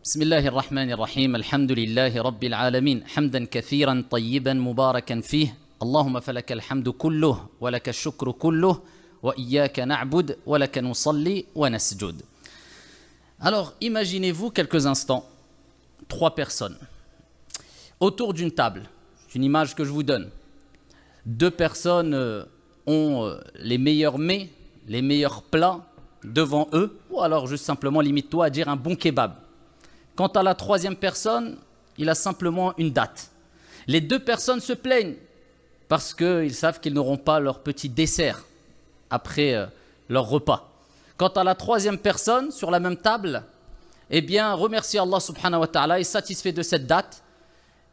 بسم الله الرحمن الرحيم الحمد لله رب العالمين حمدا كثيرا طيبا مباركا فيه اللهم فلك الحمد كله ولك الشكر كله وإياك نعبد ولك نصلي ونسجد. Alors, imaginez-vous quelques instants, 3 personnes autour d'une table. C'est une image que je vous donne. 2 personnes ont les meilleurs mets, les meilleurs plats devant eux, ou alors juste simplement limite-toi à dire un bon kebab. Quant à la 3e personne, il a simplement une date. Les 2 personnes se plaignent parce qu'ils savent qu'ils n'auront pas leur petit dessert après leur repas. Quant à la 3e personne sur la même table, eh bien, remercie Allah subhanahu wa ta'ala, est satisfait de cette date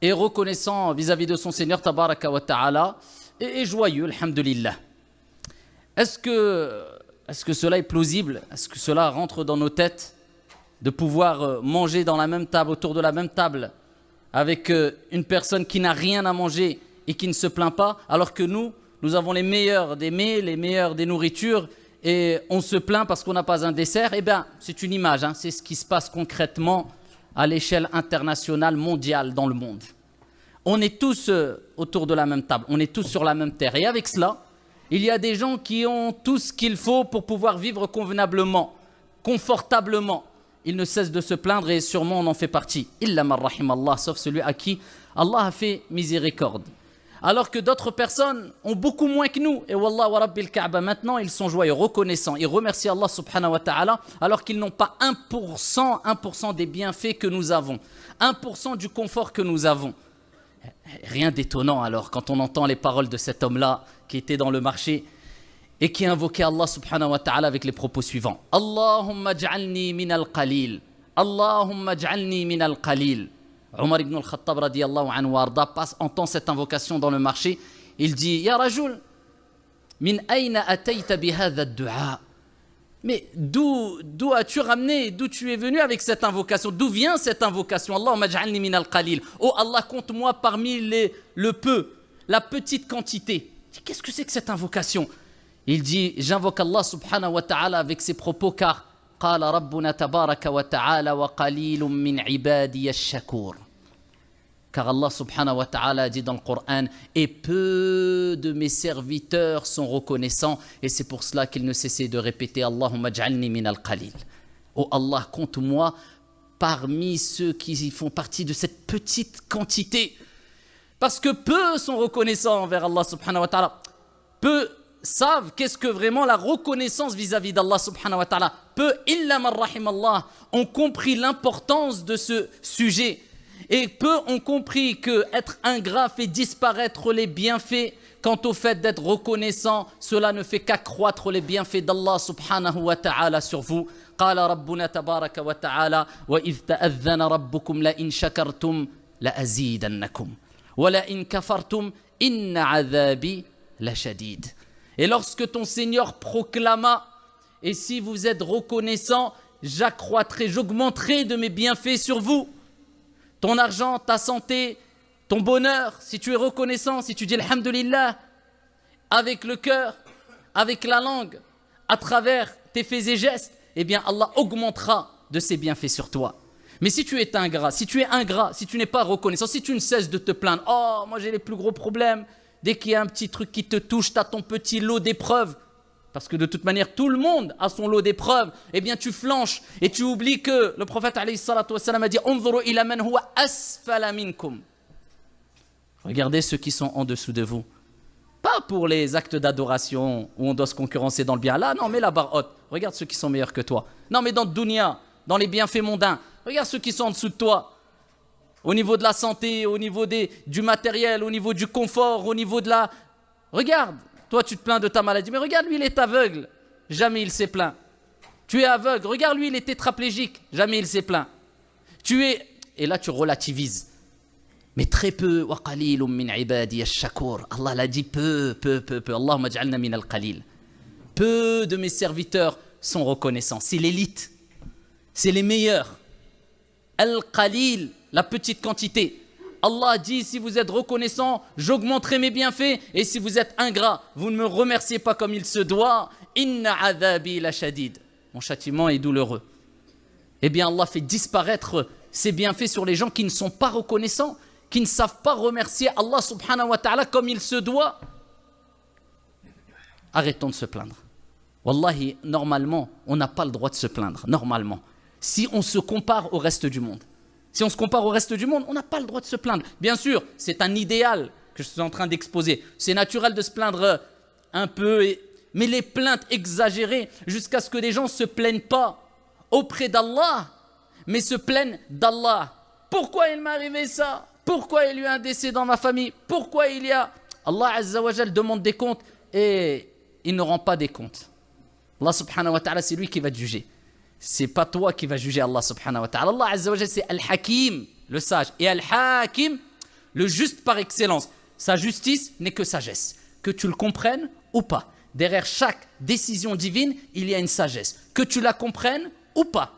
et reconnaissant vis-à-vis de son Seigneur tabaraka wa ta'ala et joyeux, alhamdulillah. Est-ce que cela est plausible? Est-ce que cela rentre dans nos têtes de pouvoir manger dans la même table, autour de la même table, avec une personne qui n'a rien à manger et qui ne se plaint pas, alors que nous avons les meilleurs des mets, les meilleurs des nourritures, et on se plaint parce qu'on n'a pas un dessert? Eh bien, c'est une image, hein, c'est ce qui se passe concrètement à l'échelle internationale, mondiale, dans le monde. On est tous autour de la même table, on est tous sur la même terre. Et avec cela, il y a des gens qui ont tout ce qu'il faut pour pouvoir vivre convenablement, confortablement. Ils ne cessent de se plaindre et sûrement on en fait partie. Illa man rahim Allah, sauf celui à qui Allah a fait miséricorde. Alors que d'autres personnes ont beaucoup moins que nous. Et wallah wa rabbil Kaaba, maintenant ils sont joyeux, reconnaissants. Ils remercient Allah subhanahu wa ta'ala alors qu'ils n'ont pas 1% des bienfaits que nous avons. 1% du confort que nous avons. Rien d'étonnant alors quand on entend les paroles de cet homme-là qui était dans le marché et qui invoquait Allah subhanahu wa ta'ala avec les propos suivants. Allahumma j'alni min al-qalil. Allahumma j'alni min al-qalil. Omar ibn al-Khattab radiyallahu anhu arda entend cette invocation dans le marché. Il dit, Ya rajul, min ayna atayta bi hadha ad-du'a. Mais d'où as-tu ramené, d'où tu es venu avec cette invocation? D'où vient cette invocation? Allahumma j'alni min al-qalil. Oh Allah, compte-moi parmi le peu, la petite quantité. Qu'est-ce que c'est que cette invocation? Il dit, j'invoque Allah subhanahu wa ta'ala avec ses propos car قال ربنا تبارك وتعالى وقليل من عبادي الشكور. Car Allah subhanahu wa ta'ala dit dans le Coran, et peu de mes serviteurs sont reconnaissants, et c'est pour cela qu'il ne cessait de répéter Allahumma j'alni min al-qalil. Oh Allah, compte-moi parmi ceux qui font partie de cette petite quantité. Parce que peu sont reconnaissants envers Allah subhanahu wa ta'ala. Peu savent qu'est-ce que vraiment la reconnaissance vis-à-vis d'Allah subhanahu wa ta'ala. Peu, illa man rahim Allah, ont compris l'importance de ce sujet. Et peu ont compris que être ingrat fait disparaître les bienfaits. Quant au fait d'être reconnaissant, cela ne fait qu'accroître les bienfaits d'Allah subhanahu wa ta'ala sur vous. قال ربنا تبارك وتعالى وإذ تأذن ربكم لئن شكرتم لأزيدنكم ولئن كفرتم إن عذابي لشديد. Et lorsque ton Seigneur proclama, et si vous êtes reconnaissant, j'accroîtrai, j'augmenterai de mes bienfaits sur vous. Ton argent, ta santé, ton bonheur, si tu es reconnaissant, si tu dis alhamdulillah, avec le cœur, avec la langue, à travers tes faits et gestes, eh bien Allah augmentera de ses bienfaits sur toi. Mais si tu es ingrat, si tu n'es pas reconnaissant, si tu ne cesses de te plaindre, oh, moi j'ai les plus gros problèmes, dès qu'il y a un petit truc qui te touche, tu as ton petit lot d'épreuves. Parce que de toute manière, tout le monde a son lot d'épreuves. Eh bien, tu flanches et tu oublies que le prophète alayhi salatu wassalam a dit « Unzuru ila man huwa asfala minkum » Regardez ceux qui sont en dessous de vous. Pas pour les actes d'adoration où on doit se concurrencer dans le bien. Là, non, mets la barre haute. Regarde ceux qui sont meilleurs que toi. Non, mais dans le dunya, dans les bienfaits mondains. Regarde ceux qui sont en dessous de toi. Au niveau de la santé, au niveau du matériel, au niveau du confort, au niveau de la... Regarde, toi tu te plains de ta maladie, mais regarde lui il est aveugle, jamais il s'est plaint. Tu es aveugle, regarde lui il est tétraplégique, jamais il s'est plaint. Et là tu relativises. Mais très peu, وَقَلِيلٌ مِّنْ عِبَادِيَ الشَّكُورِ. Allah l'a dit peu. Allahumma j'alna min al-qalil. Peu de mes serviteurs sont reconnaissants. C'est l'élite, c'est les meilleurs. Al-qalil, la petite quantité. Allah dit, si vous êtes reconnaissant, j'augmenterai mes bienfaits. Et si vous êtes ingrat, vous ne me remerciez pas comme il se doit. Inna adhabi la shadid. Mon châtiment est douloureux. eh bien Allah fait disparaître ses bienfaits sur les gens qui ne sont pas reconnaissants, qui ne savent pas remercier Allah subhanahu wa ta'ala comme il se doit. Arrêtons de se plaindre. Wallahi, normalement, on n'a pas le droit de se plaindre, normalement. Si on se compare au reste du monde. Si on se compare au reste du monde, on n'a pas le droit de se plaindre. Bien sûr, c'est un idéal que je suis en train d'exposer. C'est naturel de se plaindre un peu, mais les plaintes exagérées jusqu'à ce que les gens ne se plaignent pas auprès d'Allah, mais se plaignent d'Allah. Pourquoi il m'est arrivé ça? Pourquoi il y a eu un décès dans ma famille? Pourquoi il y a... Allah Azza wa Jal demande des comptes et il ne rend pas des comptes. Allah subhanahu wa ta'ala, c'est lui qui va te juger. C'est pas toi qui va juger Allah subhanahu wa ta'ala. Allah Azza wa Jal, c'est Al-Hakim, le sage. Et Al-Hakim, le juste par excellence. Sa justice n'est que sagesse. Que tu le comprennes ou pas. Derrière chaque décision divine, il y a une sagesse. Que tu la comprennes ou pas.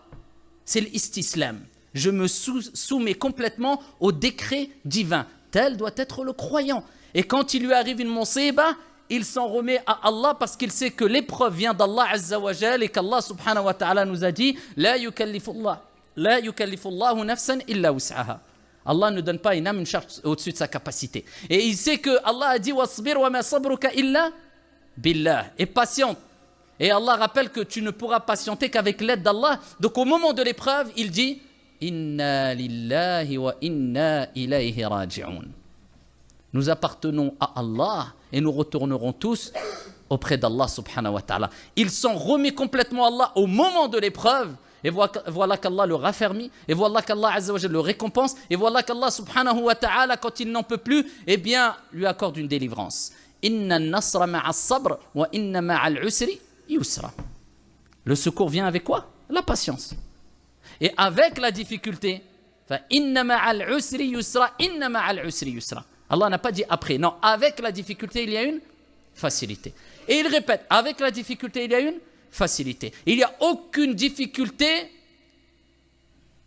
C'est l'istislam. Je me soumets complètement au décret divin. Tel doit être le croyant. Et quand il lui arrive une musiba, il s'en remet à Allah parce qu'il sait que l'épreuve vient d'Allah Azza wa Jal et qu'Allah subhanahu wa ta'ala nous a dit La yukallifullahu nafsan illa wus'aha. Allah ne donne pas une âme une charge au-dessus de sa capacité. Et il sait que Allah a dit Wasbir wa ma sabruka illa billah. Et patiente. Et Allah rappelle que tu ne pourras patienter qu'avec l'aide d'Allah. Donc au moment de l'épreuve, il dit Inna lillahi wa inna ilayhi raji'un. Nous appartenons à Allah et nous retournerons tous auprès d'Allah subhanahu wa ta'ala. Il s'en remet complètement à Allah au moment de l'épreuve. Et voilà qu'Allah le raffermit. Et voilà qu'Allah Azza wa Jalla le récompense. Et voilà qu'Allah subhanahu wa ta'ala, quand il n'en peut plus, eh bien, lui accorde une délivrance. Inna nasra ma'as sabr wa inna ma'al usri yusra. Le secours vient avec quoi? La patience. Et avec la difficulté, fa inna ma'al usri yusra, inna ma'al usri yusra. Allah n'a pas dit après. Non, avec la difficulté, il y a une facilité. Et il répète, avec la difficulté, il y a une facilité. Il n'y a aucune difficulté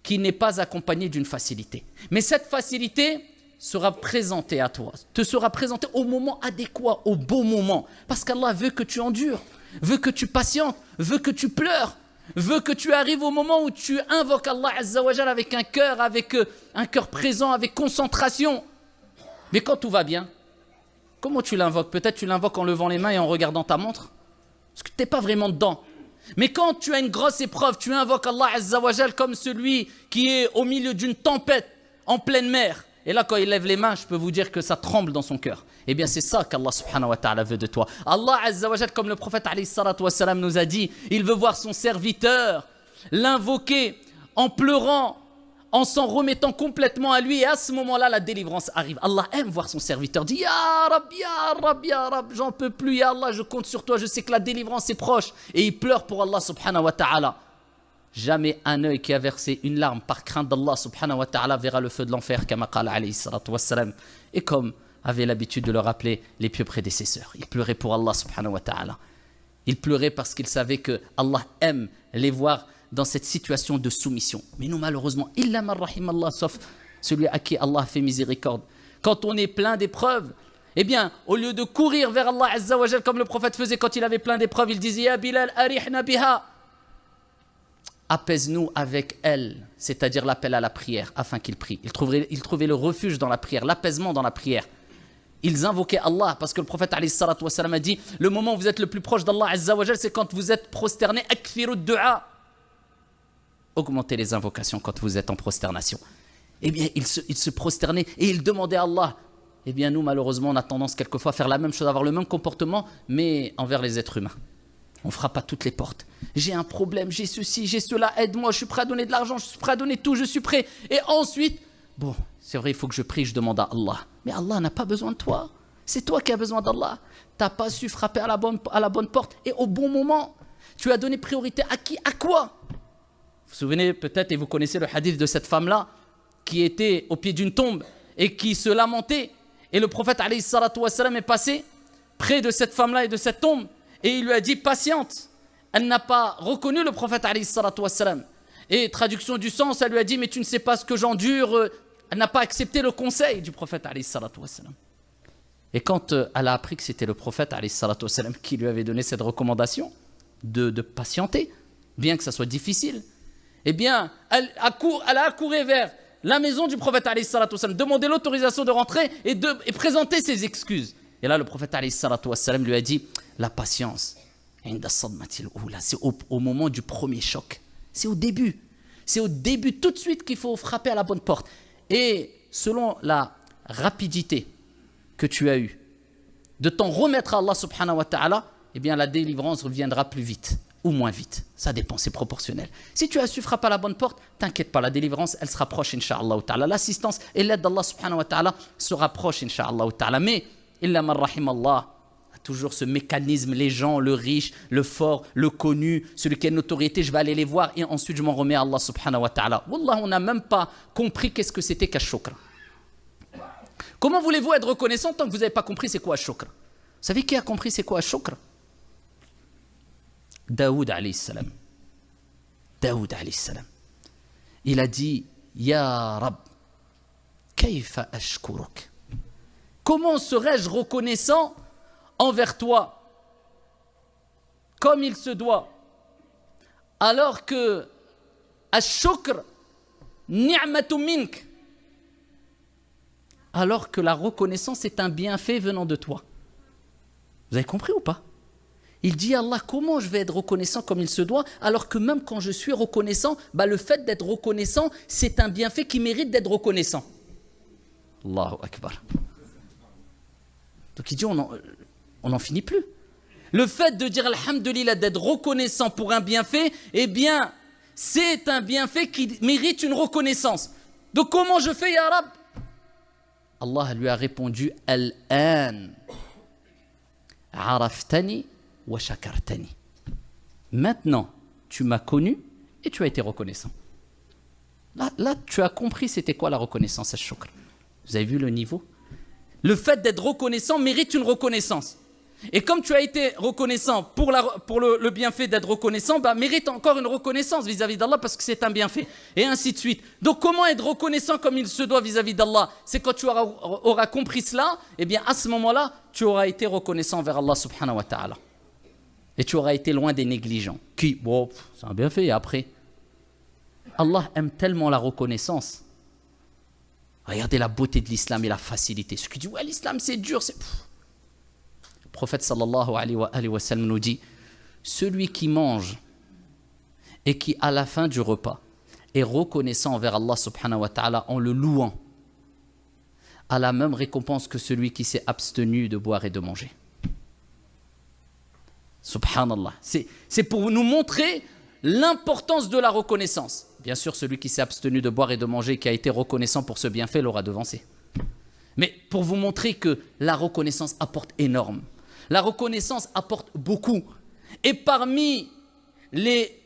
qui n'est pas accompagnée d'une facilité. Mais cette facilité sera présentée à toi, te sera présentée au moment adéquat, au bon moment. Parce qu'Allah veut que tu endures, veut que tu patientes, veut que tu pleures, veut que tu arrives au moment où tu invoques Allah Azza wa Jal avec un cœur présent, avec concentration. Mais quand tout va bien, comment tu l'invoques? Peut-être tu l'invoques en levant les mains et en regardant ta montre. Parce que tu n'es pas vraiment dedans. Mais quand tu as une grosse épreuve, tu invoques Allah Azza wa Jal comme celui qui est au milieu d'une tempête en pleine mer. Et là, quand il lève les mains, je peux vous dire que ça tremble dans son cœur. Eh bien, c'est ça qu'Allah subhanahu wa ta'ala veut de toi. Allah Azza wa Jal, comme le prophète alayhi salatu wa salam nous a dit, il veut voir son serviteur l'invoquer en pleurant, en s'en remettant complètement à lui, et à ce moment-là, la délivrance arrive. Allah aime voir son serviteur dire Ya Rab, Ya Rab, Ya Rab, j'en peux plus, Ya Allah, je compte sur toi, je sais que la délivrance est proche. Et il pleure pour Allah subhanahu wa ta'ala. Jamais un œil qui a versé une larme par crainte d'Allah subhanahu wa ta'ala verra le feu de l'enfer, kama qala alayhi salatu wa salam. Et comme avait l'habitude de le rappeler les pieux prédécesseurs, il pleurait pour Allah subhanahu wa ta'ala. Il pleurait parce qu'il savait que Allah aime les voir dans cette situation de soumission. Mais nous, malheureusement, illa man rahim Allah, sauf celui à qui Allah fait miséricorde. Quand on est plein d'épreuves, eh bien, au lieu de courir vers Allah Azza wa Jal, comme le prophète faisait quand il avait plein d'épreuves, il disait Ya Bilal, arihna biha. Apaise-nous avec elle, c'est-à-dire l'appel à la prière, afin qu'il prie. Il trouvait le refuge dans la prière, l'apaisement dans la prière. Ils invoquaient Allah, parce que le prophète alayhi salatu wa salam a dit le moment où vous êtes le plus proche d'Allah Azza wa Jal, c'est quand vous êtes prosterné, akfiru du'a. Augmentez les invocations quand vous êtes en prosternation. Eh bien, il se prosternait et il demandait à Allah. Eh bien, nous, malheureusement, on a tendance quelquefois à faire la même chose, à avoir le même comportement, mais envers les êtres humains. On ne frappe pas toutes les portes. J'ai un problème, j'ai ceci, j'ai cela, aide-moi, je suis prêt à donner de l'argent, je suis prêt à donner tout, je suis prêt. Et ensuite, bon, c'est vrai, il faut que je prie, je demande à Allah. Mais Allah n'a pas besoin de toi. C'est toi qui as besoin d'Allah. Tu n'as pas su frapper à la bonne porte et au bon moment. Tu as donné priorité à qui? À quoi? Vous vous souvenez peut-être, et vous connaissez le hadith de cette femme-là, qui était au pied d'une tombe et qui se lamentait. Et le prophète alayhi salatu wa salam est passé près de cette femme-là et de cette tombe. Et il lui a dit, patiente. Elle n'a pas reconnu le prophète alayhi salatu wa salam. Et traduction du sens, elle lui a dit, mais tu ne sais pas ce que j'endure. Elle n'a pas accepté le conseil du prophète alayhi salatu wa salam. Et quand elle a appris que c'était le prophète alayhi salatu wa salam qui lui avait donné cette recommandation de patienter, bien que ça soit difficile, eh bien, elle a accouru vers la maison du prophète alayhi salatu wassalam, demander l'autorisation de rentrer et présenter ses excuses. Et là, le prophète alayhi salatu wassalam lui a dit, la patience, c'est au moment du premier choc. C'est au début. C'est au début, tout de suite, qu'il faut frapper à la bonne porte. Et selon la rapidité que tu as eue de t'en remettre à Allah subhanahu wa ta'ala, eh bien, la délivrance reviendra plus vite ou moins vite. Ça dépend, c'est proportionnel. Si tu as su frapper à la bonne porte, t'inquiète pas, la délivrance, elle se rapproche, incha'Allah ta'ala. L'assistance et l'aide d'Allah subhanahu wa ta'ala se rapprochent, incha'Allah ta'ala. Mais, illa man rahim Allah, toujours ce mécanisme, les gens, le riche, le fort, le connu, celui qui a une autorité, je vais aller les voir et ensuite je m'en remets à Allah subhanahu wa ta'ala. Wallah, on n'a même pas compris qu'est-ce que c'était qu'ash-shukr. Comment voulez-vous être reconnaissant tant que vous n'avez pas compris c'est quoi ash-shukr? Vous savez qui a compris c'est quoi ash-shukr? Daoud alayhi salam. Daoud alayhi salam. Il a dit, Ya Rab, kayfa ashkuruk? Comment serais-je reconnaissant envers toi comme il se doit, alors que ash-shukr ni'matu mink, alors que la reconnaissance est un bienfait venant de toi. Vous avez compris ou pas? Il dit Allah, comment je vais être reconnaissant comme il se doit, alors que même quand je suis reconnaissant, le fait d'être reconnaissant, c'est un bienfait qui mérite d'être reconnaissant. Allahu Akbar. Donc il dit, on n'en finit plus. Le fait de dire alhamdulillah, d'être reconnaissant pour un bienfait, eh bien, c'est un bienfait qui mérite une reconnaissance. Donc comment je fais, Ya Rab? Allah lui a répondu, Al-an araftani wa shakartani. Maintenant, tu m'as connu et tu as été reconnaissant. Là, tu as compris c'était quoi la reconnaissance, ash-shukr. Vous avez vu le niveau? Le fait d'être reconnaissant mérite une reconnaissance. Et comme tu as été reconnaissant pour le bienfait d'être reconnaissant, mérite encore une reconnaissance vis-à-vis d'Allah parce que c'est un bienfait. Et ainsi de suite. Donc comment être reconnaissant comme il se doit vis-à-vis d'Allah? C'est quand tu auras compris cela, et bien à ce moment-là, tu auras été reconnaissant vers Allah subhanahu wa ta'ala. Et tu auras été loin des négligents. Qui, c'est un bienfait et après. Allah aime tellement la reconnaissance. Regardez la beauté de l'islam et la facilité. Ceux qui disent, ouais, l'islam c'est dur, c'est... Le prophète sallallahu alayhi wa sallam nous dit, celui qui mange et qui à la fin du repas est reconnaissant envers Allah subhanahu wa ta'ala en le louant, a la même récompense que celui qui s'est abstenu de boire et de manger. Subhanallah. C'est pour nous montrer l'importance de la reconnaissance. Bien sûr, celui qui s'est abstenu de boire et de manger, qui a été reconnaissant pour ce bienfait, l'aura devancé. Mais pour vous montrer que la reconnaissance apporte énorme. La reconnaissance apporte beaucoup. Et parmi les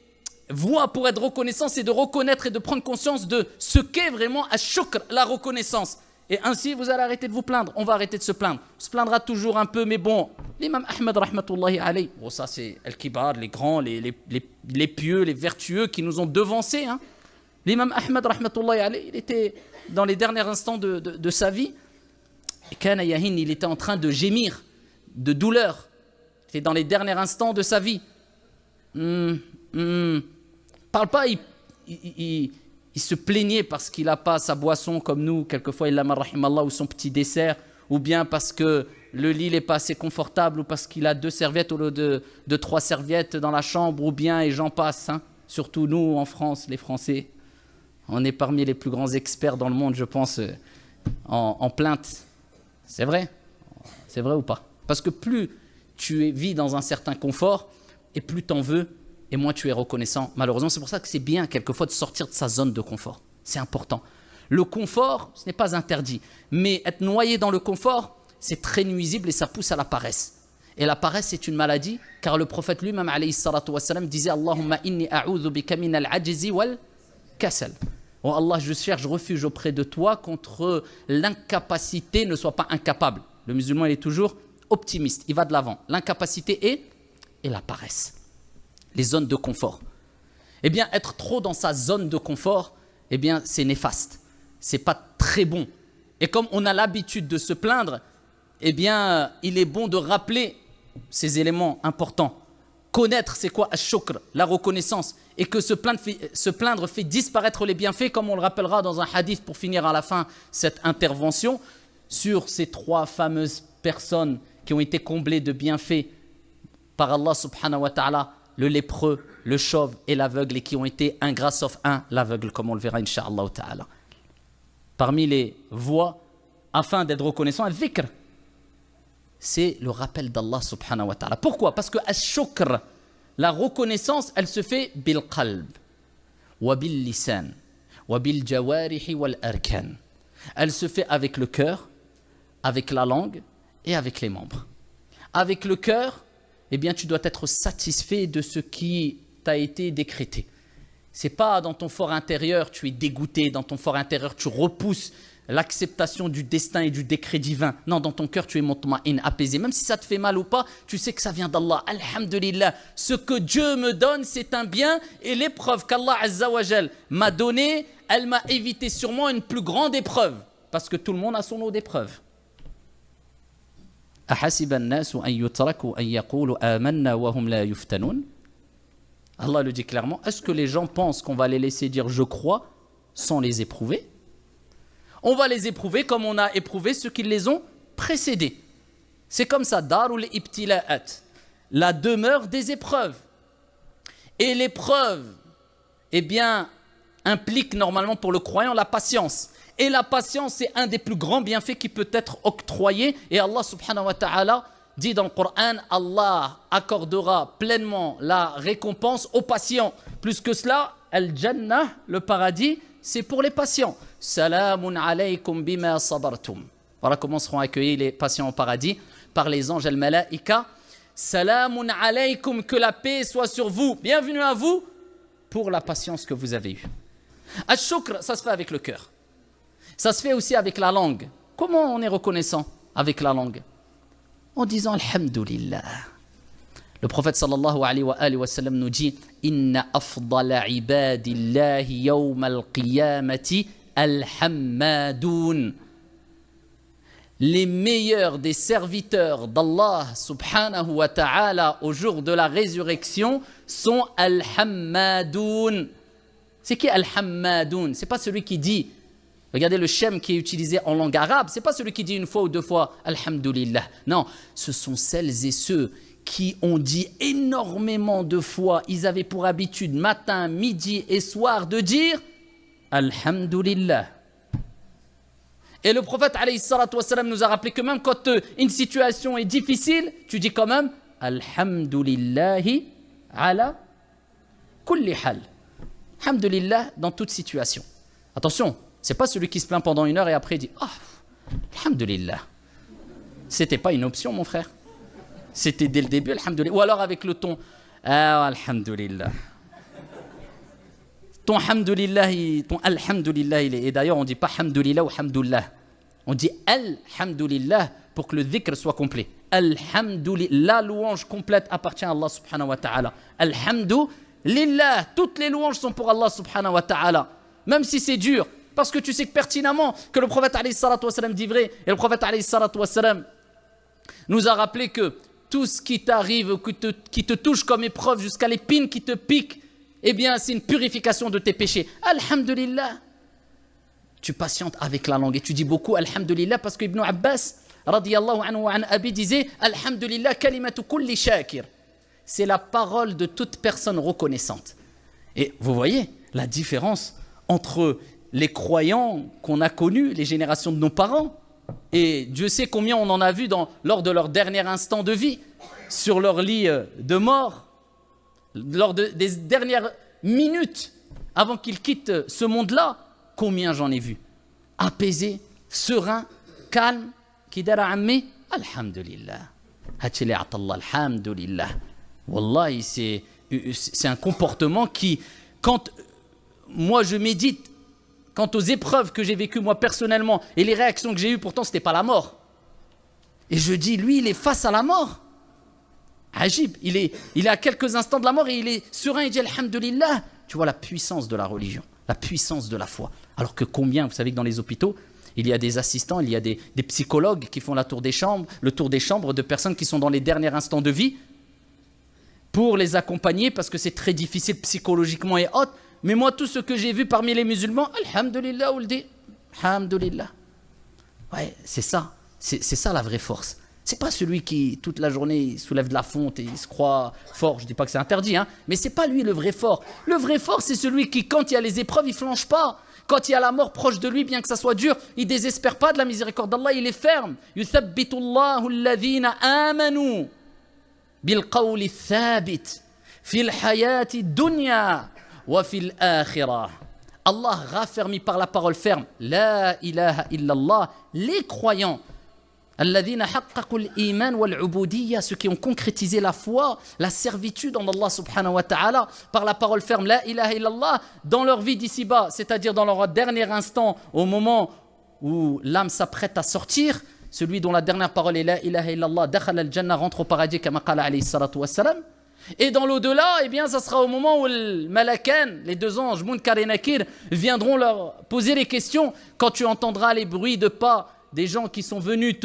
voies pour être reconnaissant, c'est de reconnaître et de prendre conscience de ce qu'est vraiment ash-shukr, la reconnaissance. Et ainsi, vous allez arrêter de vous plaindre. On va arrêter de se plaindre. On se plaindra toujours un peu, mais bon. L'imam Ahmed, rahmatullahi alayhi, ça c'est Al-Kibar, les grands, les pieux, les vertueux qui nous ont devancés. Hein. L'imam Ahmed, rahmatullahi alayhi, il était dans les derniers instants de sa vie. Et Kana Yahin, il était en train de gémir, de douleur. Il était dans les derniers instants de sa vie. Parle pas, il se plaignait parce qu'il n'a pas sa boisson comme nous, quelquefois il l'a rahimallah, ou son petit dessert, ou bien parce que le lit n'est pas assez confortable, ou parce qu'il a 2 serviettes au lieu de 3 serviettes dans la chambre, ou bien, et j'en passe. Hein. Surtout nous, en France, les Français, on est parmi les plus grands experts dans le monde, je pense, en plainte. C'est vrai? C'est vrai ou pas? Parce que plus tu vis dans un certain confort, et plus tu en veux, et moins tu es reconnaissant. Malheureusement, c'est pour ça que c'est bien quelquefois de sortir de sa zone de confort. C'est important. Le confort, ce n'est pas interdit. Mais être noyé dans le confort, c'est très nuisible et ça pousse à la paresse. Et la paresse, c'est une maladie, car le prophète lui-même, alayhi salatu wassalam, disait « Allahumma inni a'udhu bika min al-ajzi wal kasal ». Oh Allah, je cherche refuge auprès de toi contre l'incapacité, ne sois pas incapable. Le musulman, il est toujours optimiste, il va de l'avant. L'incapacité et la paresse. Les zones de confort. Eh bien, être trop dans sa zone de confort, eh bien, c'est néfaste. C'est pas très bon. Et comme on a l'habitude de se plaindre, eh bien, il est bon de rappeler ces éléments importants. connaître c'est quoi ash-shukr, la reconnaissance, et que se plaindre fait disparaître les bienfaits, comme on le rappellera dans un hadith pour finir à la fin cette intervention, sur ces 3 fameuses personnes qui ont été comblées de bienfaits par Allah subhanahu wa ta'ala, le lépreux, le chauve et l'aveugle, et qui ont été ingrats sauf un, l'aveugle, comme on le verra incha'Allah ta'ala. Parmi les voies, afin d'être reconnaissant, al-dhikr, c'est le rappel d'Allah subhanahu wa ta'ala. Pourquoi? Parce que ash-shukr, la reconnaissance, elle se fait bil qalb, wa bil lisan, wa bil jawarihi wal arkan. Elle se fait avec le cœur, avec la langue et avec les membres. Avec le cœur, eh bien, tu dois être satisfait de ce qui t'a été décrété. C'est pas dans ton fort intérieur, tu es dégoûté, dans ton fort intérieur, tu repousses l'acceptation du destin et du décret divin. Non, dans ton cœur, tu es mutma'in, apaisé. Même si ça te fait mal ou pas, tu sais que ça vient d'Allah. Alhamdulillah, ce que Dieu me donne, c'est un bien, et l'épreuve qu'Allah Azza wa Jal m'a donnée, elle m'a évité sûrement une plus grande épreuve. Parce que tout le monde a son lot d'épreuves. أحسب الناس أن يتركوا أن يقولوا آمنا وهم لا يفتنون. Allah le dit clairement. Est-ce que les gens pensent qu'on va les laisser dire je crois sans les éprouver? On va les éprouver comme on a éprouvé ceux qui les ont précédés. C'est comme ça, darul ibtila'at, la demeure des épreuves. Et l'épreuve, eh bien, implique normalement pour le croyant la patience. Et la patience, c'est un des plus grands bienfaits qui peut être octroyé. Et Allah subhanahu wa ta'ala dit dans le Coran, Allah accordera pleinement la récompense aux patients. Plus que cela, al-jannah, le paradis, c'est pour les patients. Salamun alaykum bima sabartum. Voilà comment seront accueillis les patients au paradis par les anges al-malaika. Salamun alaykum, que la paix soit sur vous. Bienvenue à vous pour la patience que vous avez eue. Ash-shukr, ça se fait avec le cœur. Ça se fait aussi avec la langue. Comment on est reconnaissant avec la langue? En disant Alhamdulillah. Le prophète sallallahu alayhi wa sallam nous dit Inna afdala ibadillahi yawm al-qiyamati al-hammadoun. Les meilleurs des serviteurs d'Allah subhanahu wa ta'ala au jour de la résurrection sont al-hammadoun. C'est qui al-hammadoun? C'est pas celui qui dit, regardez le shem qui est utilisé en langue arabe, c'est pas celui qui dit une fois ou deux fois Alhamdulillah. Non, ce sont celles et ceux qui ont dit énormément de fois, ils avaient pour habitude matin, midi et soir de dire Alhamdulillah. Et le prophète alayhi salatu wassalam nous a rappelé que même quand une situation est difficile, tu dis quand même Alhamdulillahi ala kulli hal. Alhamdulillah dans toute situation. Attention, c'est pas celui qui se plaint pendant 1 heure et après dit ah, Alhamdulillah. C'était pas une option, mon frère. C'était dès le début, Alhamdulillah. Ou alors avec le ton ah, Alhamdulillah. Ton Alhamdulillah, et d'ailleurs on dit pas Alhamdulillah ou Alhamdulillah. On dit Alhamdulillah pour que le dhikr soit complet. Alhamdulillah, la louange complète appartient à Allah subhanahu wa ta'ala. Alhamdulillah, toutes les louanges sont pour Allah subhanahu wa ta'ala. Même si c'est dur, parce que tu sais que pertinemment que le prophète alayhi salatu wassalam dit vrai, et le prophète alayhi salatu wassalam nous a rappelé que tout ce qui t'arrive, qui te touche comme épreuve jusqu'à l'épine qui te pique, eh bien c'est une purification de tes péchés. Alhamdulillah. Tu patientes avec la langue et tu dis beaucoup Alhamdulillah parce que Ibn Abbas radiyallahu anhu wa an abi disait Alhamdulillah kalimatu kulli shakir. C'est la parole de toute personne reconnaissante. Et vous voyez la différence entre les croyants qu'on a connus, les générations de nos parents, et Dieu sait combien on en a vu lors de leur dernier instant de vie, sur leur lit de mort, lors des dernières minutes avant qu'ils quittent ce monde-là, combien j'en ai vu. Apaisé, serein, calme, qui dara ammi, alhamdulillah. Hachili atallah, alhamdulillah. Wallahi, c'est un comportement qui, quand moi je médite, quant aux épreuves que j'ai vécues moi personnellement et les réactions que j'ai eues, pourtant c'était pas la mort. Et je dis, lui il est face à la mort. Ajib, il est à quelques instants de la mort et il est serein, il dit Alhamdulillah. Tu vois la puissance de la religion, la puissance de la foi. Alors que combien, vous savez que dans les hôpitaux, il y a des assistants, il y a des psychologues qui font le tour des chambres de personnes qui sont dans les derniers instants de vie. pour les accompagner parce que c'est très difficile psychologiquement et autres. Mais moi, tout ce que j'ai vu parmi les musulmans, alhamdulillah, ouldi, alhamdulillah. Ouais, c'est ça. C'est ça la vraie force. C'est pas celui qui, toute la journée, il soulève de la fonte et il se croit fort. Je dis pas que c'est interdit, hein, mais c'est pas lui le vrai fort. Le vrai fort, c'est celui qui, quand il y a les épreuves, il flanche pas. Quand il y a la mort proche de lui, bien que ça soit dur, il désespère pas de la miséricorde d'Allah, il est ferme. يُثَبِّتُ اللَّهُ الَّذِينَ آمَنُوا بِالْقَوْلِ الثَّابِتِ فِي الْحَيَاةِ الدُّنْيَا وَفِي الْآخِرَةِ. Allah raffermit par la parole ferme, La ilaha illallah, les croyants. الذين حققوا الإيمان والعبودية, ceux qui ont concrétisé la foi, la servitude en Allah subhanahu wa ta'ala par la parole ferme, la ilaha illallah, dans leur vie d'ici-bas, c'est-à-dire dans leur dernier instant, au moment où l'âme s'apprête à sortir, celui dont la dernière parole est la ilaha illallah, dakhala al-jannah, rentre au paradis, kama qala alayhi salatu wassalam. Et dans l'au-delà, eh bien, ça sera au moment où le malakan, les deux anges, Munkar et Nakir, viendront leur poser les questions. Quand tu entendras les bruits de pas des gens qui sont venus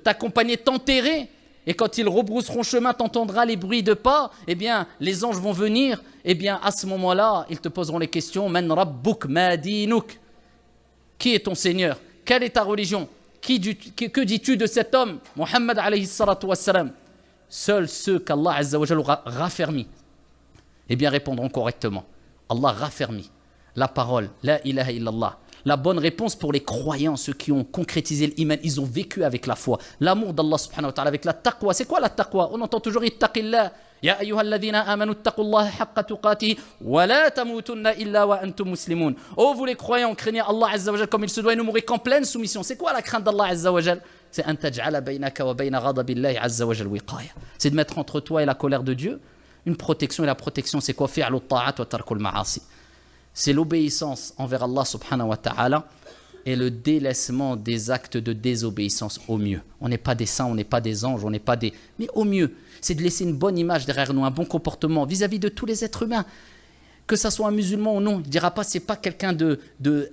t'accompagner, t'enterrer, et quand ils rebrousseront chemin, t'entendras les bruits de pas, eh bien, les anges vont venir, eh bien, à ce moment-là, ils te poseront les questions, Man rabbuk, ma dinuk, qui est ton Seigneur, quelle est ta religion, que dis-tu de cet homme, Muhammad alayhi salatu wassalam. Seuls ceux qu'Allah azza wa jalla aura raffermis, eh bien, répondront correctement. Allah raffermit la parole, la ilaha illallah. La bonne réponse pour les croyants, ceux qui ont concrétisé l'iman, ils ont vécu avec la foi. L'amour d'Allah subhanahu wa ta'ala, avec la taqwa. C'est quoi la taqwa? On entend toujours ittaqillah. Ya ayyuhalladhina amanu ittaqullaha haqqa tuqatihi wa la tamutunna illa wa antum muslimun. Oh vous les croyants, craignez Allah azza wa jalla comme il se doit et ne mourrez qu'en pleine soumission. C'est quoi la crainte d'Allah azza wa jalla? C'est an taj'ala baynaka wa bayna ghadabillahi azza wa jalla wiqaya. C'est de mettre entre toi et la colère de Dieu une protection, et la protection c'est quoi? Fi'lu ta'at wa tarkul ma'asi. C'est l'obéissance envers Allah subhanahu wa ta'ala et le délaissement des actes de désobéissance au mieux. On n'est pas des saints, on n'est pas des anges, on n'est pas des... Mais au mieux, c'est de laisser une bonne image derrière nous, un bon comportement vis-à-vis de tous les êtres humains. Que ça soit un musulman ou non, il ne dira pas c'est pas quelqu'un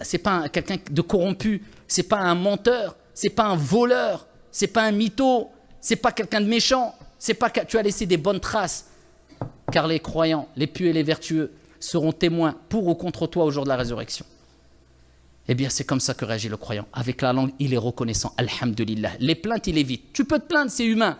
c'est pas quelqu'un de corrompu, c'est pas un menteur, c'est pas un voleur, c'est pas un mytho, c'est pas quelqu'un de méchant, c'est pas que tu as laissé des bonnes traces. Car les croyants, les pieux et les vertueux, seront témoins pour ou contre toi au jour de la résurrection. Eh bien, c'est comme ça que réagit le croyant. Avec la langue, il est reconnaissant. Alhamdulillah. Les plaintes, il évite. Tu peux te plaindre, c'est humain.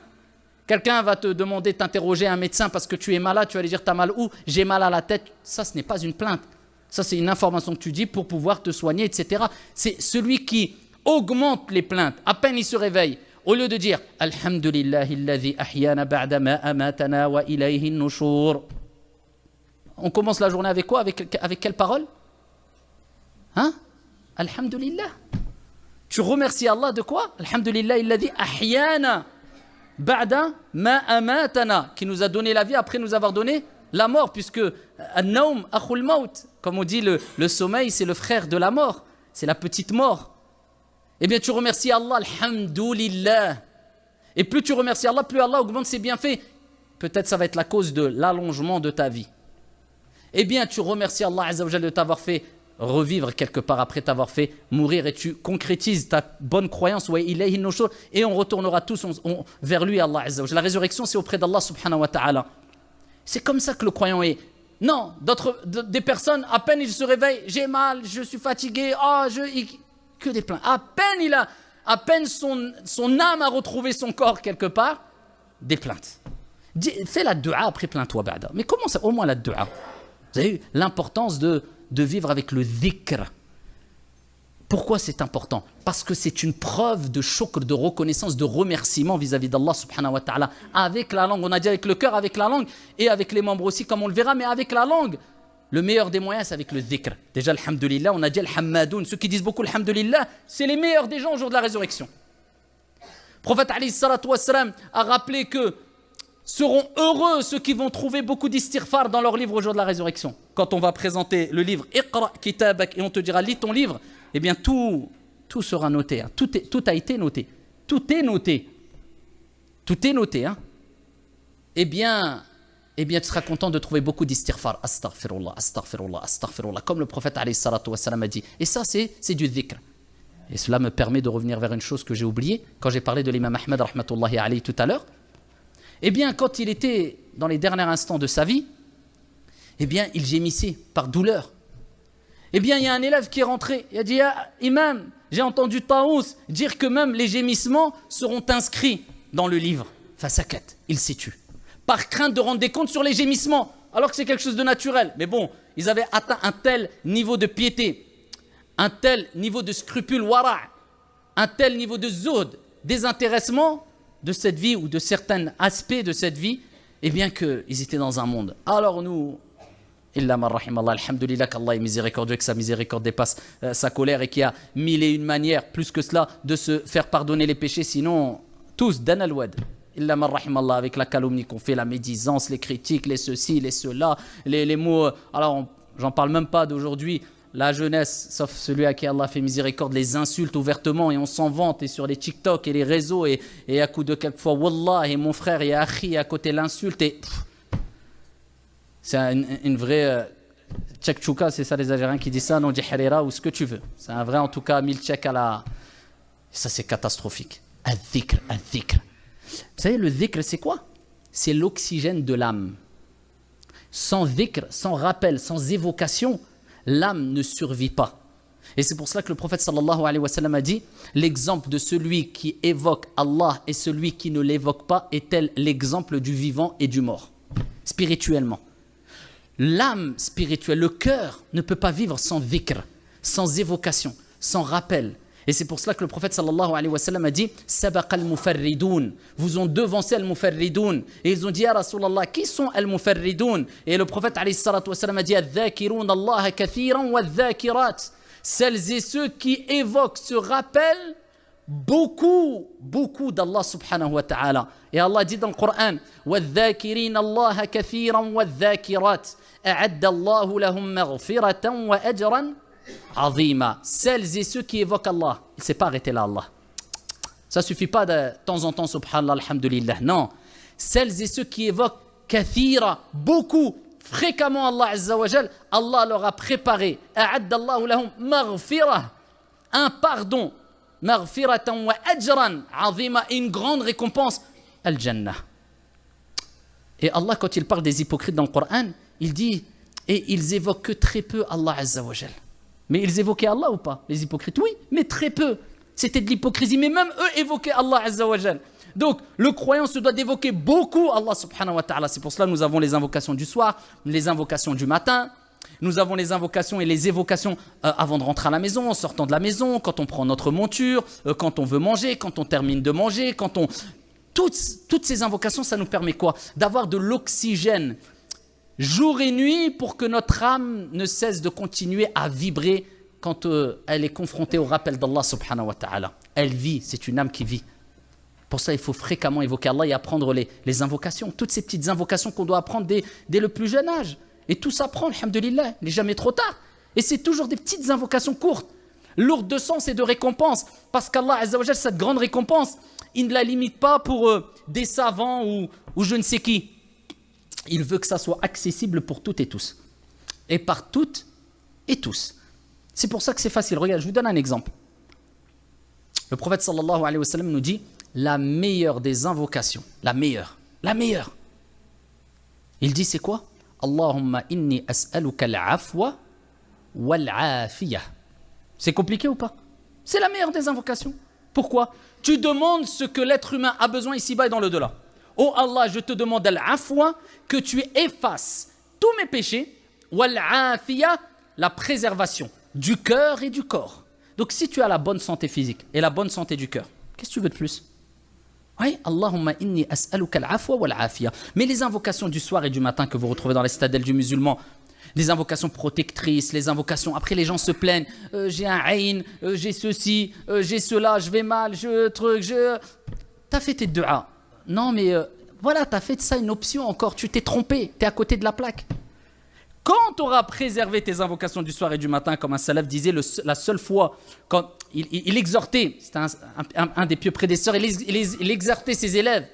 Quelqu'un va te demander, t'interroger un médecin parce que tu es malade, tu vas lui dire, t'as mal où? J'ai mal à la tête. Ça, ce n'est pas une plainte. Ça, c'est une information que tu dis pour pouvoir te soigner, etc. C'est celui qui augmente les plaintes. À peine il se réveille. Au lieu de dire, Alhamdulillah, alladhi ahyana ba'da ma amatana wa ilayhi nushur. On commence la journée avec quoi? Avec quelle parole? Hein? Alhamdulillah. Tu remercies Allah de quoi? Alhamdulillah, alladhi ahyana ba'da ma amatana, qui nous a donné la vie après nous avoir donné la mort, puisque an-nawm akhul maut, comme on dit, le sommeil c'est le frère de la mort, c'est la petite mort. Eh bien tu remercies Allah, alhamdulillah. Et plus tu remercies Allah, plus Allah augmente ses bienfaits. Peut-être ça va être la cause de l'allongement de ta vie. Eh bien, tu remercies Allah Azza wa Jalla de t'avoir fait revivre quelque part après t'avoir fait mourir et tu concrétises ta bonne croyance et on retournera tous vers lui, Allah Azza wa Jalla. La résurrection, c'est auprès d'Allah subhanahu wa ta'ala. C'est comme ça que le croyant est. Non, des personnes, à peine ils se réveillent, j'ai mal, je suis fatigué, que des plaintes. À peine son âme a retrouvé son corps quelque part, des plaintes. Fais la dua, après plains-toi, ba'da. Mais comment ça? Au moins la dua. Vous avez vu l'importance de vivre avec le dhikr. Pourquoi c'est important? Parce que c'est une preuve de shukr, de reconnaissance, de remerciement vis-à-vis d'Allah subhanahu wa ta'ala. Avec la langue, on a dit avec le cœur, avec la langue, et avec les membres aussi, comme on le verra, mais avec la langue. Le meilleur des moyens, c'est avec le dhikr. Déjà, alhamdulillah, on a dit al-hammadoun. Ceux qui disent beaucoup alhamdulillah, c'est les meilleurs des gens au jour de la résurrection. Le prophète alayhi salatu wassalam a rappelé que seront heureux ceux qui vont trouver beaucoup d'istighfar dans leur livre au jour de la résurrection. Quand on va présenter le livre Iqra kitabak et on te dira lis ton livre, eh bien tout sera noté. Hein. Tout a été noté. Tout est noté. Tout est noté. Hein. Eh bien, tu seras content de trouver beaucoup d'istighfar. Astaghfirullah, astaghfirullah, astaghfirullah. Comme le prophète alayhi salatu wassalam a dit. Et ça, c'est du dhikr. Et cela me permet de revenir vers une chose que j'ai oubliée quand j'ai parlé de l'imam Ahmed rahmatullahi alayhi tout à l'heure. Eh bien, quand il était dans les derniers instants de sa vie, eh bien, il gémissait par douleur. Eh bien, il y a un élève qui est rentré. Il a dit, ah, Imam, j'ai entendu Taous dire que même les gémissements seront inscrits dans le livre. Fasakat, il s'est tué. Par crainte de rendre des comptes sur les gémissements, alors que c'est quelque chose de naturel. Mais bon, ils avaient atteint un tel niveau de piété, un tel niveau de scrupule, wara', un tel niveau de zuhd, désintéressement de cette vie ou de certains aspects de cette vie, eh bien qu'ils étaient dans un monde. Alors nous, illa man rahimallah, alhamdulillah qu'Allah est miséricordieux, que sa miséricorde dépasse sa colère et qu'il y a mille et une manières, plus que cela, de se faire pardonner les péchés, sinon tous, dan al-wad. Illa man rahimallah, avec la calomnie qu'on fait, la médisance, les critiques, les ceci, les cela, les mots. Alors j'en parle même pas d'aujourd'hui. La jeunesse, sauf celui à qui Allah fait miséricorde, les insulte ouvertement et on s'en vante et sur les TikTok et les réseaux et à coup de quelquefois Wallah et mon frère et Akhi à côté l'insulte et c'est une vraie tchekchouka, c'est ça les Algériens qui disent ça, non Harira ou ce que tu veux. C'est un vrai en tout cas mille tchèques à la. Ça c'est catastrophique. Al-dhikr, al-dhikr. Vous savez le dhikr c'est quoi? C'est l'oxygène de l'âme. Sans dhikr, sans rappel, sans évocation, l'âme ne survit pas. Et c'est pour cela que le prophète sallallahu alayhi wa sallam a dit l'exemple de celui qui évoque Allah et celui qui ne l'évoque pas est tel l'exemple du vivant et du mort, spirituellement. L'âme spirituelle, le cœur ne peut pas vivre sans dhikr, sans évocation, sans rappel. Et c'est pour cela que le prophète sallallahu alayhi wa sallam a dit Sabaq al-mufarridoun, vous ont devancé al-mufarridoun. Et ils ont dit Ya Rasulallah, qui sont al-mufarridoun? Et le prophète alayhi salatu wa sallam a dit Al-dhakiroun Allah kathiran wa al-dhakirat, celles et ceux qui évoquent, se rappellent beaucoup d'Allah subhanahu wa ta'ala. Et Allah dit dans le Coran Wa al-dhakirin Allah kathiran wa al-dhakirat a'adda Allahu lahum maghfiratan wa ajran Azima. Celles et ceux qui évoquent Allah, il ne s'est pas arrêté là Allah. Ça ne suffit pas de temps en temps, subhanallah, alhamdulillah. Non. Celles et ceux qui évoquent kathira, beaucoup, fréquemment Allah Azza wa Jal, Allah leur a préparé, a'addallahu lahum maghfirah, un pardon, maghfiratan wa ajran azima, une grande récompense, al-jannah. Et Allah, quand il parle des hypocrites dans le Coran, il dit, et ils évoquent que très peu Allah Azza wa Jal. Mais ils évoquaient Allah ou pas? Les hypocrites, oui, mais très peu. C'était de l'hypocrisie, mais même eux évoquaient Allah Azza wa Jal. Donc, le croyant se doit d'évoquer beaucoup Allah subhanahu wa ta'ala. C'est pour cela que nous avons les invocations du soir, les invocations du matin. Nous avons les invocations et les évocations avant de rentrer à la maison, en sortant de la maison, quand on prend notre monture, quand on veut manger, quand on termine de manger, quand on... Toutes ces invocations, ça nous permet quoi? D'avoir de l'oxygène jour et nuit pour que notre âme ne cesse de continuer à vibrer quand elle est confrontée au rappel d'Allah subhanahu wa ta'ala. Elle vit, c'est une âme qui vit. Pour ça, il faut fréquemment évoquer Allah et apprendre les invocations. Toutes ces petites invocations qu'on doit apprendre dès le plus jeune âge. Et tout s'apprend, alhamdulillah, il n'est jamais trop tard. Et c'est toujours des petites invocations courtes, lourdes de sens et de récompense. Parce qu'Allah, Azza wa Jal, cette grande récompense, il ne la limite pas pour des savants ou je ne sais qui. Il veut que ça soit accessible pour toutes et tous. Et par toutes et tous. C'est pour ça que c'est facile. Regarde, je vous donne un exemple. Le prophète sallallahu alayhi wa sallam nous dit la meilleure des invocations, la meilleure. Il dit c'est quoi? Allahumma inni as'aluka al-afwa wal-afiyah. C'est compliqué ou pas? C'est la meilleure des invocations. Pourquoi? Tu demandes ce que l'être humain a besoin ici-bas et dans l'au-delà. Oh Allah, je te demande al-afwa, que tu effaces tous mes péchés, wal-afiyah, la préservation du cœur et du corps. Donc si tu as la bonne santé physique et la bonne santé du cœur, qu'est-ce que tu veux de plus? Oui, Allahumma inni as'aluka al-afwa wal-afiyah. Mais les invocations du soir et du matin que vous retrouvez dans les citadelles du musulman, les invocations protectrices, les invocations, après les gens se plaignent, j'ai un aïn, j'ai ceci, j'ai cela, je vais mal, t'as fait tes du'a. Non mais voilà, t'as fait de ça une option encore, tu t'es trompé, t'es à côté de la plaque. Quand tu auras préservé tes invocations du soir et du matin, comme un salaf disait, la seule fois, quand il exhortait, c'était un des pieux prédécesseurs, il exhortait ses élèves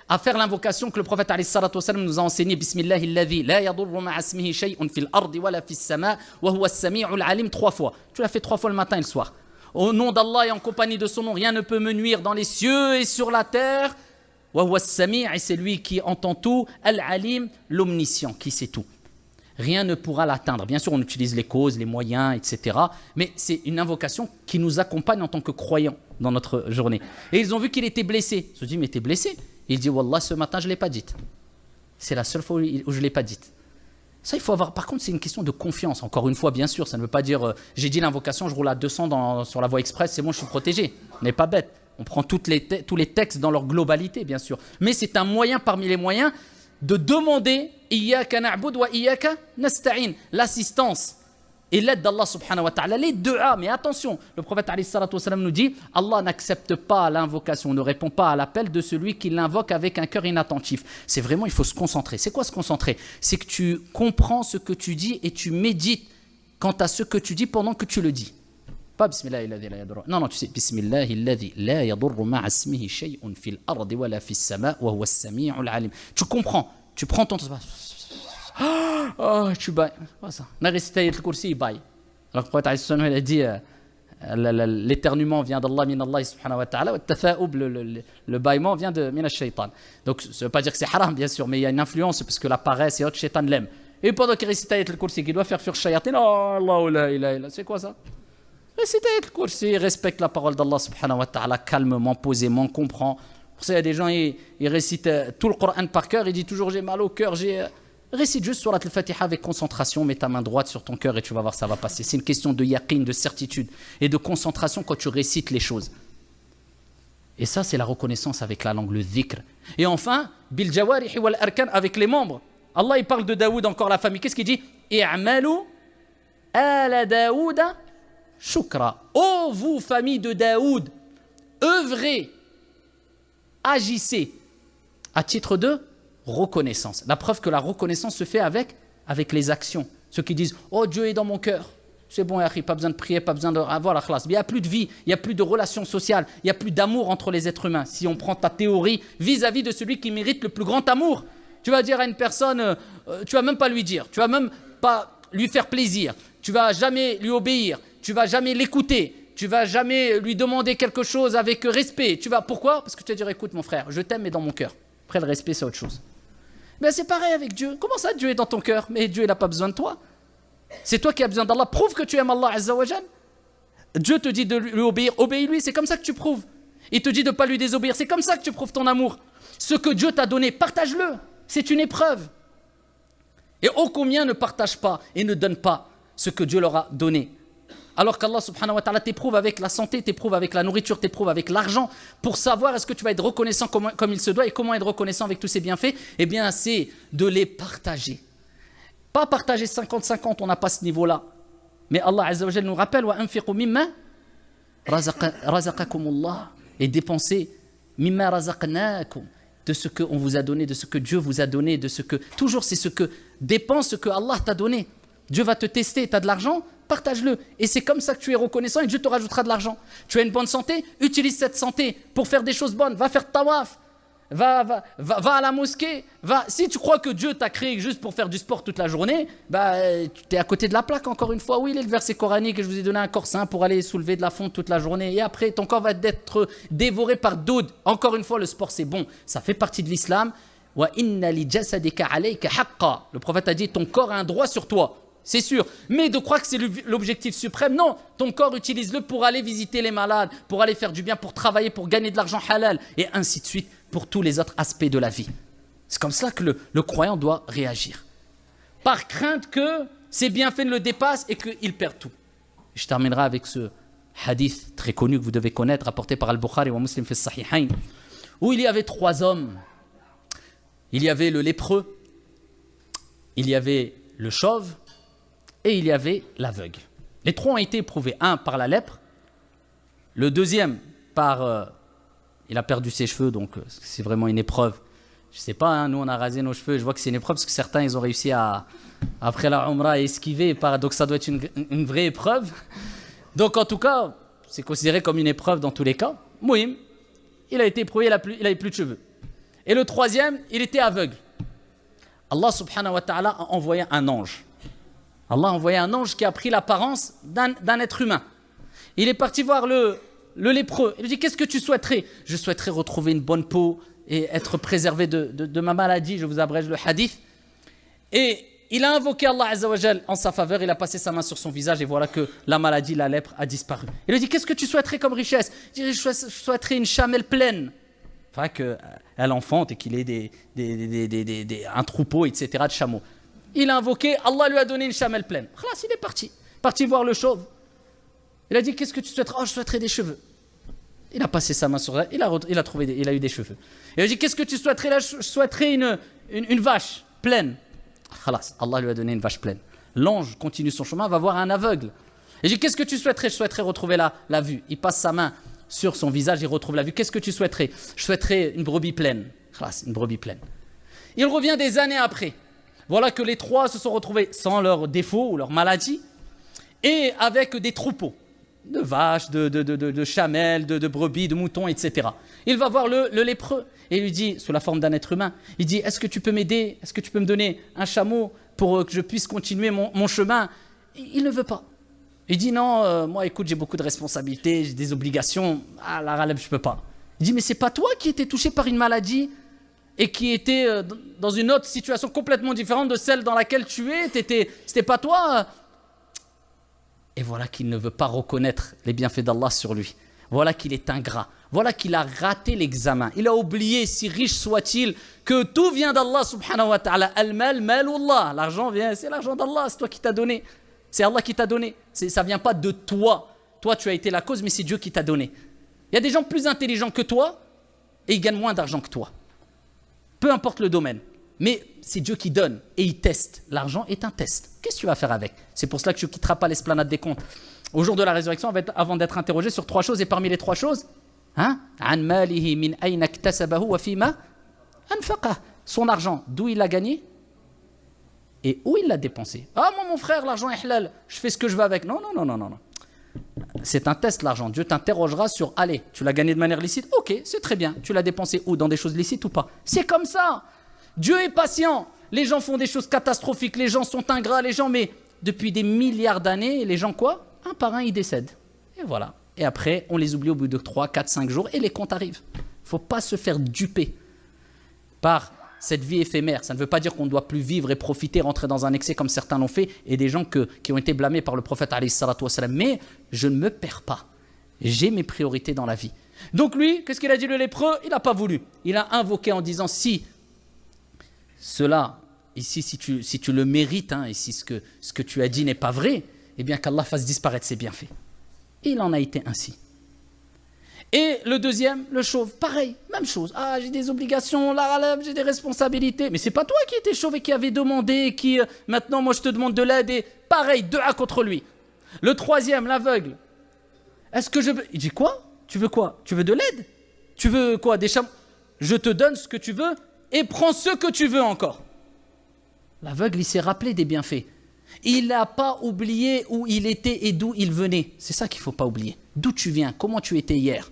à faire l'invocation que le prophète alayhi salatu wasallam nous a enseigné, Bismillahi alladhi la yadurru ma'a ismihi shay'un fil ardi wala fis sama wa huwa as-sami'ul alim, 3 fois. Tu l'as fait 3 fois le matin et le soir. Au nom d'Allah et en compagnie de son nom, rien ne peut me nuire dans les cieux et sur la terre. wa huwa as-sami', et c'est lui qui entend tout, al-alim, l'omniscient, qui sait tout. Rien ne pourra l'atteindre. Bien sûr, on utilise les causes, les moyens, etc. Mais c'est une invocation qui nous accompagne en tant que croyants dans notre journée. Et ils ont vu qu'il était blessé. Ils se disent, mais t'es blessé? Il dit, Wallah, ce matin, je ne l'ai pas dite. C'est la seule fois où je ne l'ai pas dite. Ça, il faut avoir. Par contre, c'est une question de confiance. Encore une fois, bien sûr, ça ne veut pas dire, j'ai dit l'invocation, je roule à 200 sur la voie express, c'est bon, je suis protégé. On n'est pas bête. On prend tous les textes dans leur globalité, bien sûr. Mais c'est un moyen parmi les moyens de demander Iyyaka na'bud wa iyyaka nasta'in, l'assistance et l'aide d'Allah subhanahu wa ta'ala, les du'a. Mais attention, le prophète alayhi salatu wa salam nous dit, Allah n'accepte pas l'invocation, ne répond pas à l'appel de celui qui l'invoque avec un cœur inattentif. C'est vraiment, il faut se concentrer. C'est quoi se concentrer? C'est que tu comprends ce que tu dis et tu médites quant à ce que tu dis pendant que tu le dis. Pas bismillahilladhi la yadurru. Non, tu sais, bismillahilladhi la yadurru ma'a ismihi shay'un fil ardi wala fis sama' wa huwa as-sami'ul 'alim. Tu comprends, tu prends ton tu bailles. Quoi ça? On a récité Ayatul Kursi, il baille. Alors le prophète il a dit l'éternuement vient d'Allah, min Allah subhanahu wa ta'ala, le bâillement vient de min ash-shaytan. Donc ça ne veut pas dire que c'est haram, bien sûr, mais il y a une influence parce que la paresse et autres, shaytan l'aime. Et pendant qu'il récite Ayatul Kursi, qu'il doit faire fuir shayatin, oh Allah la ilaha illa, c'est quoi ça? Récite Ayatul Kursi, respecte la parole d'Allah subhanahu wa ta'ala, calmement, posément, comprend. Pour ça, il y a des gens, ils récitent tout le Coran par cœur, ils disent toujours j'ai mal au cœur, Récite juste Surat al-Fatiha avec concentration, mets ta main droite sur ton cœur et tu vas voir, ça va passer. C'est une question de yaqin, de certitude et de concentration quand tu récites les choses. Et ça, c'est la reconnaissance avec la langue, le dhikr. Et enfin, bil jawarihi wal arkan, avec les membres. Allah, il parle de Daoud, encore la famille. Qu'est-ce qu'il dit? I'malu ala Daouda shukra. Ô vous, famille de Daoud, œuvrez, agissez à titre de reconnaissance. La preuve que la reconnaissance se fait avec les actions. Ceux qui disent « Oh, Dieu est dans mon cœur ». C'est bon, pas besoin de prier, pas besoin d'avoir la classe. Il n'y a plus de vie, il n'y a plus de relations sociales, il n'y a plus d'amour entre les êtres humains. Si on prend ta théorie vis-à-vis de celui qui mérite le plus grand amour, tu vas dire à une personne, tu ne vas même pas lui dire, tu ne vas même pas lui faire plaisir, tu ne vas jamais lui obéir, tu ne vas jamais l'écouter, tu ne vas jamais lui demander quelque chose avec respect. Pourquoi? Parce que tu vas dire « Écoute mon frère, je t'aime mais dans mon cœur ». Après le respect, c'est autre chose. Mais c'est pareil avec Dieu. Comment ça, Dieu est dans ton cœur? Mais Dieu, il n'a pas besoin de toi. C'est toi qui as besoin d'Allah. Prouve que tu aimes Allah Azza wa Jal. Dieu te dit de lui obéir. Obéis-lui, c'est comme ça que tu prouves. Il te dit de ne pas lui désobéir. C'est comme ça que tu prouves ton amour. Ce que Dieu t'a donné, partage-le. C'est une épreuve. Et ô combien ne partagent pas et ne donnent pas ce que Dieu leur a donné. Alors qu'Allah subhanahu wa ta'ala t'éprouve avec la santé, t'éprouve avec la nourriture, t'éprouve avec l'argent, pour savoir est-ce que tu vas être reconnaissant comme il se doit et comment être reconnaissant avec tous ces bienfaits. Eh bien, c'est de les partager. Pas partager 50-50, on n'a pas ce niveau-là. Mais Allah Azza wa Jalla nous rappelle wa anfiqu mimma razaqakumullah, et dépensez mimma razaqnakum, de ce qu'on vous a donné, de ce que Dieu vous a donné, de ce que toujours c'est ce que dépense ce que Allah t'a donné. Dieu va te tester, tu as de l'argent, partage-le. Et c'est comme ça que tu es reconnaissant et Dieu te rajoutera de l'argent. Tu as une bonne santé, utilise cette santé pour faire des choses bonnes. Va faire tawaf, va à la mosquée. Si tu crois que Dieu t'a créé juste pour faire du sport toute la journée, tu es à côté de la plaque encore une fois. Oui, il est le verset coranique que je vous ai donné un corps sain pour aller soulever de la fonte toute la journée. Et après, ton corps va être dévoré par d'autres. Encore une fois, le sport c'est bon. Ça fait partie de l'islam. Wa inna li jasadika alayka haqqa. Le prophète a dit, ton corps a un droit sur toi. C'est sûr, mais de croire que c'est l'objectif suprême, non. Ton corps, utilise-le pour aller visiter les malades, pour aller faire du bien, pour travailler, pour gagner de l'argent halal, et ainsi de suite, pour tous les autres aspects de la vie. C'est comme ça que le croyant doit réagir. Par crainte que ses bienfaits ne le dépassent et qu'il perd tout. Je terminerai avec ce hadith très connu que vous devez connaître, rapporté par Al-Bukhari wa Muslim fi Sahihain, où il y avait 3 hommes. Il y avait le lépreux, il y avait le chauve, et il y avait l'aveugle. Les 3 ont été éprouvés. Un par la lèpre, le deuxième par... il a perdu ses cheveux, donc c'est vraiment une épreuve. Je ne sais pas, hein, nous on a rasé nos cheveux, je vois que c'est une épreuve parce que certains ils ont réussi après la Umrah à esquiver, donc ça doit être une vraie épreuve. Donc en tout cas, c'est considéré comme une épreuve dans tous les cas. Mouhim, il a été éprouvé, il n'avait plus de cheveux. Et le troisième, il était aveugle. Allah subhanahu wa ta'ala a envoyé un ange. Allah a envoyé un ange qui a pris l'apparence d'un être humain. Il est parti voir le lépreux. Il lui dit, qu'est-ce que tu souhaiterais? Je souhaiterais retrouver une bonne peau, et être préservé de ma maladie. Je vous abrège le hadith. Et il a invoqué Allah Azza wa Jal en sa faveur, il a passé sa main sur son visage et voilà que la maladie, la lèpre a disparu. Il lui dit, qu'est-ce que tu souhaiterais comme richesse? Il dit, je souhaiterais une chamelle pleine. Enfin, qu'elle enfante et qu'il ait un troupeau, etc. de chameaux. Il a invoqué, Allah lui a donné une chamelle pleine. Khalas, il est parti voir le chauve. Il a dit, qu'est-ce que tu souhaiterais? Oh, je souhaiterais des cheveux. Il a passé sa main sur elle, il a eu des cheveux. Il a dit, qu'est-ce que tu souhaiterais? Là, je souhaiterais une vache pleine. Khalas, Allah lui a donné une vache pleine. L'ange continue son chemin, va voir un aveugle. Il dit, qu'est-ce que tu souhaiterais? Je souhaiterais retrouver la vue. Il passe sa main sur son visage, il retrouve la vue. Qu'est-ce que tu souhaiterais? Je souhaiterais une brebis pleine. Khalas, une brebis pleine. Il revient des années après. Voilà que les trois se sont retrouvés sans leurs défauts ou leurs maladies et avec des troupeaux de vaches, de chamelles, de brebis, de moutons, etc. Il va voir le lépreux et lui dit, sous la forme d'un être humain, il dit, est-ce que tu peux m'aider? Est-ce que tu peux me donner un chameau pour que je puisse continuer mon chemin? Il ne veut pas. Il dit, non, moi écoute, j'ai beaucoup de responsabilités, j'ai des obligations, la raleb, je ne peux pas. Il dit, mais c'est pas toi qui étais touché par une maladie et qui était dans une autre situation complètement différente de celle dans laquelle tu es, c'était pas toi. Et voilà qu'il ne veut pas reconnaître les bienfaits d'Allah sur lui. Voilà qu'il est ingrat. Voilà qu'il a raté l'examen. Il a oublié, si riche soit-il, que tout vient d'Allah subhanahu wa ta'ala. Al-mal, malullah. L'argent vient, c'est l'argent d'Allah, c'est toi qui t'as donné. C'est Allah qui t'a donné. Ça ne vient pas de toi. Toi, tu as été la cause, mais c'est Dieu qui t'a donné. Il y a des gens plus intelligents que toi et ils gagnent moins d'argent que toi. Peu importe le domaine. Mais c'est Dieu qui donne et il teste. L'argent est un test. Qu'est-ce que tu vas faire avec? C'est pour cela que tu ne quitteras pas l'esplanade des comptes. Au jour de la résurrection, avant d'être interrogé sur 3 choses, et parmi les 3 choses, son argent, d'où il l'a gagné et où il l'a dépensé. Ah, moi, mon frère, l'argent est halal, je fais ce que je veux avec. Non. C'est un test, l'argent. Dieu t'interrogera sur, allez, tu l'as gagné de manière licite? Ok, c'est très bien. Tu l'as dépensé où? Dans des choses licites ou pas? C'est comme ça. Dieu est patient. Les gens font des choses catastrophiques, les gens sont ingrats, mais depuis des milliards d'années, les gens quoi? Un par un, ils décèdent. Et voilà. Et après, on les oublie au bout de 3, 4, 5 jours et les comptes arrivent. Il ne faut pas se faire duper par cette vie éphémère. Ça ne veut pas dire qu'on ne doit plus vivre et profiter, rentrer dans un excès comme certains l'ont fait et des gens qui ont été blâmés par le prophète alayhi salatu wassalam. Mais je ne me perds pas. J'ai mes priorités dans la vie. Donc lui, qu'est-ce qu'il a dit le lépreux? Il n'a pas voulu. Il a invoqué en disant, si cela, ici, si tu le mérites, et si ce que tu as dit n'est pas vrai, eh bien qu'Allah fasse disparaître ses bienfaits. Et il en a été ainsi. Et le deuxième, le chauve, pareil, même chose. Ah, j'ai des obligations, là, j'ai des responsabilités. Mais c'est pas toi qui étais chauve et qui avait demandé, qui maintenant, moi, je te demande de l'aide. Et pareil, 2-1 contre lui. Le troisième, l'aveugle. Est-ce que il dit quoi? Tu veux quoi? Tu veux de l'aide? Tu veux quoi? Des chameaux? Je te donne ce que tu veux et prends ce que tu veux encore. L'aveugle, il s'est rappelé des bienfaits. Il n'a pas oublié où il était et d'où il venait. C'est ça qu'il ne faut pas oublier. D'où tu viens, comment tu étais hier.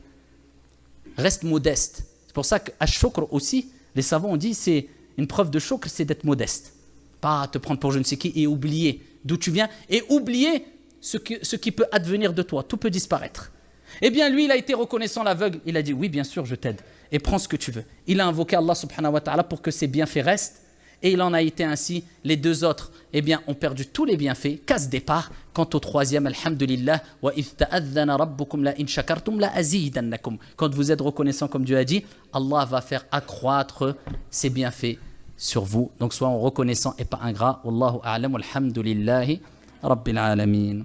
Reste modeste. C'est pour ça qu'à shukr aussi, les savants ont dit, c'est une preuve de shukr, c'est d'être modeste. Pas te prendre pour je ne sais qui et oublier d'où tu viens et oublier ce qui peut advenir de toi. Tout peut disparaître. Eh bien, lui, il a été reconnaissant, l'aveugle. Il a dit, oui, bien sûr, je t'aide. Et prends ce que tu veux. Il a invoqué Allah subhanahu wa ta'ala pour que ses bienfaits restent. Et il en a été ainsi. Les 2 autres, eh bien, ont perdu tous les bienfaits. Qu'à ce départ. Quant au troisième, alhamdulillah, wa idh ta'adhana rabbukum la in shakartum la azidannakum. Quand vous êtes reconnaissant, comme Dieu a dit, Allah va faire accroître ses bienfaits sur vous. Donc, soyons reconnaissants et pas ingrats. Wallahu a'lam, walhamdulillahi rabbil alamin.